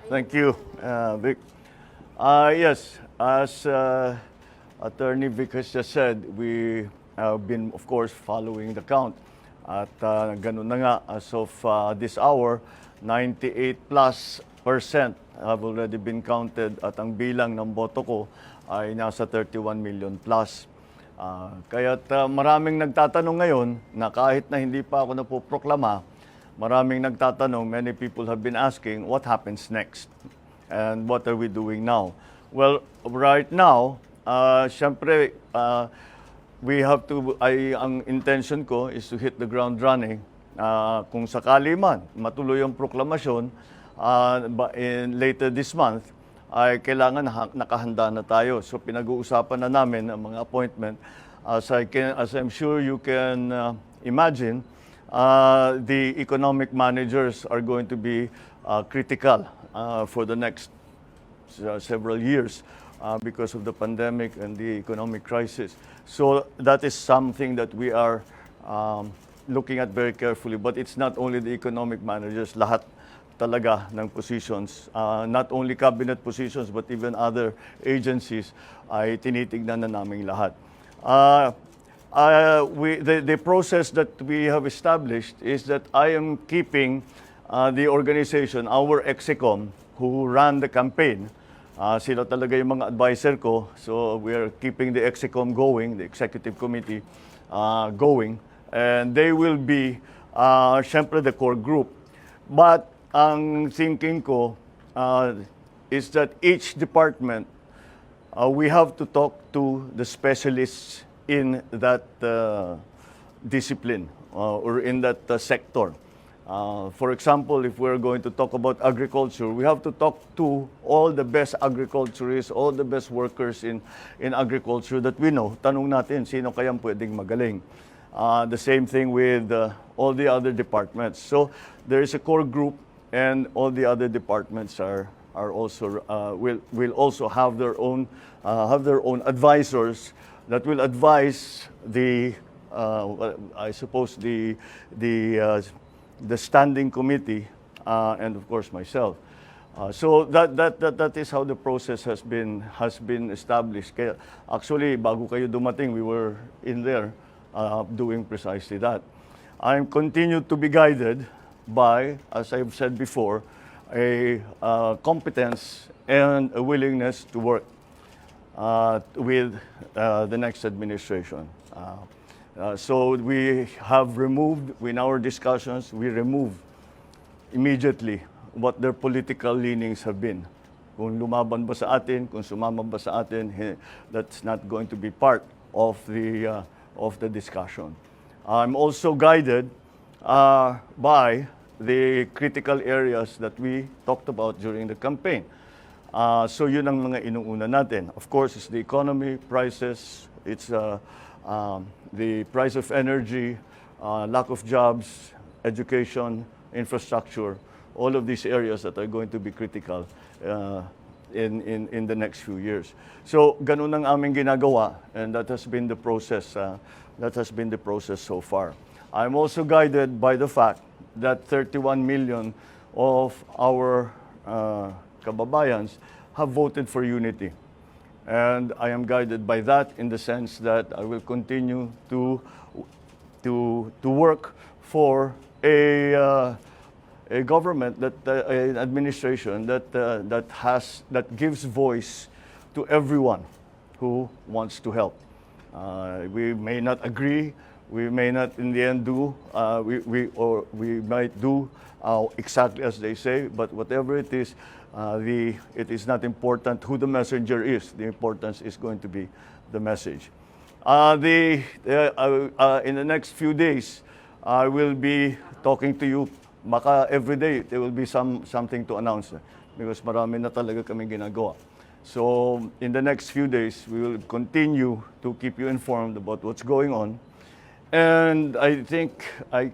Thank you, Vic. Yes, as Attorney Vic has just said, we have been, of course, following the count. At ganun na nga, as of this hour, 98 plus percent have already been counted at ang bilang ng boto ko ay nasa 31 million plus. Kaya't maraming nagtatanong ngayon na kahit na hindi pa ako napoproklama, maraming nagtatanong, many people have been asking, what happens next? And what are we doing now? Well, right now, syempre, we have to, ang intention ko is to hit the ground running. Kung sakali man, matuloy ang proklamasyon later this month, ay kailangan nakahanda na tayo. So pinag-uusapan na namin ang mga appointment. As I'm sure you can imagine, the economic managers are going to be critical for the next several years because of the pandemic and the economic crisis. So that is something that we are looking at very carefully. But it's not only the economic managers, lahat talaga ng positions, not only cabinet positions but even other agencies ay tinitignan na namin lahat. The process that we have established is that I am keeping the organization, our EXECOM, who ran the campaign. Sila talaga yung mga advisor ko. So we are keeping the EXECOM going, the executive committee going. And they will be, syempre, the core group. But ang thinking ko is that each department, we have to talk to the specialists in that discipline or in that sector. For example, if we're going to talk about agriculture, we have to talk to all the best agriculturists, all the best workers in agriculture that we know. Tanong natin, sino kayang pwedeng magaling? The same thing with all the other departments. So there is a core group, and all the other departments are also will also have their own advisors that will advise the I suppose the standing committee and of course myself. So that is how the process has been established. Kaya, actually, bago kayo dumating, we were in there doing precisely that. I'm continued to be guided by, as I've said before, a competence and a willingness to work with the next administration. So we have removed, in our discussions, we remove immediately what their political leanings have been. Kung lumaban ba sa atin, kung sumama ba sa atin, that's not going to be part of the discussion. I'm also guided by the critical areas that we talked about during the campaign. So yun ang mga inuuna natin. Of course, it's the economy, prices, it's the price of energy, lack of jobs, education, infrastructure, all of these areas that are going to be critical in the next few years. So ganun ang aming ginagawa, and that has been the process. That has been the process so far. I'm also guided by the fact that 31 million of our kababayans have voted for unity. And I am guided by that in the sense that I will continue to work for a government, an administration that gives voice to everyone who wants to help. We may not agree. We may not, in the end, we might do exactly as they say. But whatever it is, it is not important who the messenger is. The importance is going to be the message. In the next few days, I will be talking to you. Baka every day there will be something to announce because marami na talaga kami ginagawa. So in the next few days, we will continue to keep you informed about what's going on. And I think I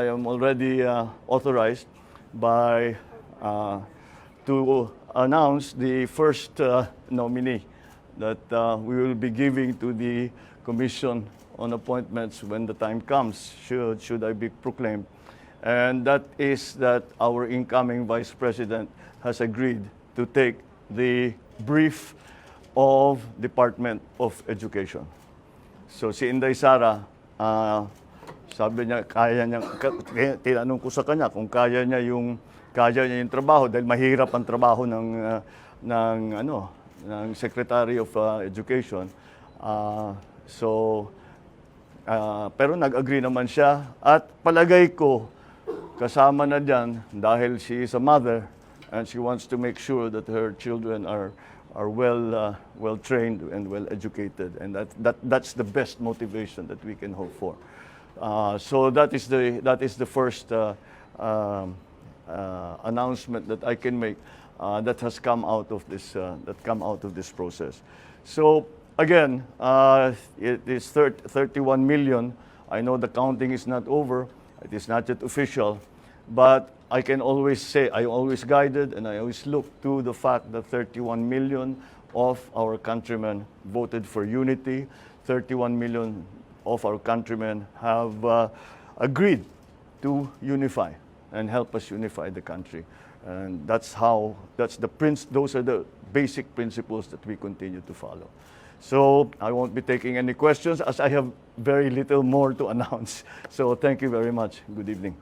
am already authorized by to announce the first nominee that we will be giving to the Commission on Appointments when the time comes, should I be proclaimed. and that is that our incoming Vice President has agreed to take the brief of Department of Education. So si Inday Sara, sabi niya tinanong ko sa kanya kung kaya niya yung trabaho dahil mahirap ang trabaho ng Secretary of Education. Pero nag-agree naman siya at palagay ko kasama na diyan dahil she is a mother and she wants to make sure that her children are well trained and well educated, and that's the best motivation that we can hope for. So that is the first announcement that I can make that has come out of this process. So again, it is 31 million. I know the counting is not over. It is not yet official, but I can always say, I always guided and I always look to the fact that 31 million of our countrymen voted for unity. 31 million of our countrymen have agreed to unify and help us unify the country. And those are the basic principles that we continue to follow. So I won't be taking any questions as I have very little more to announce. So thank you very much. Good evening.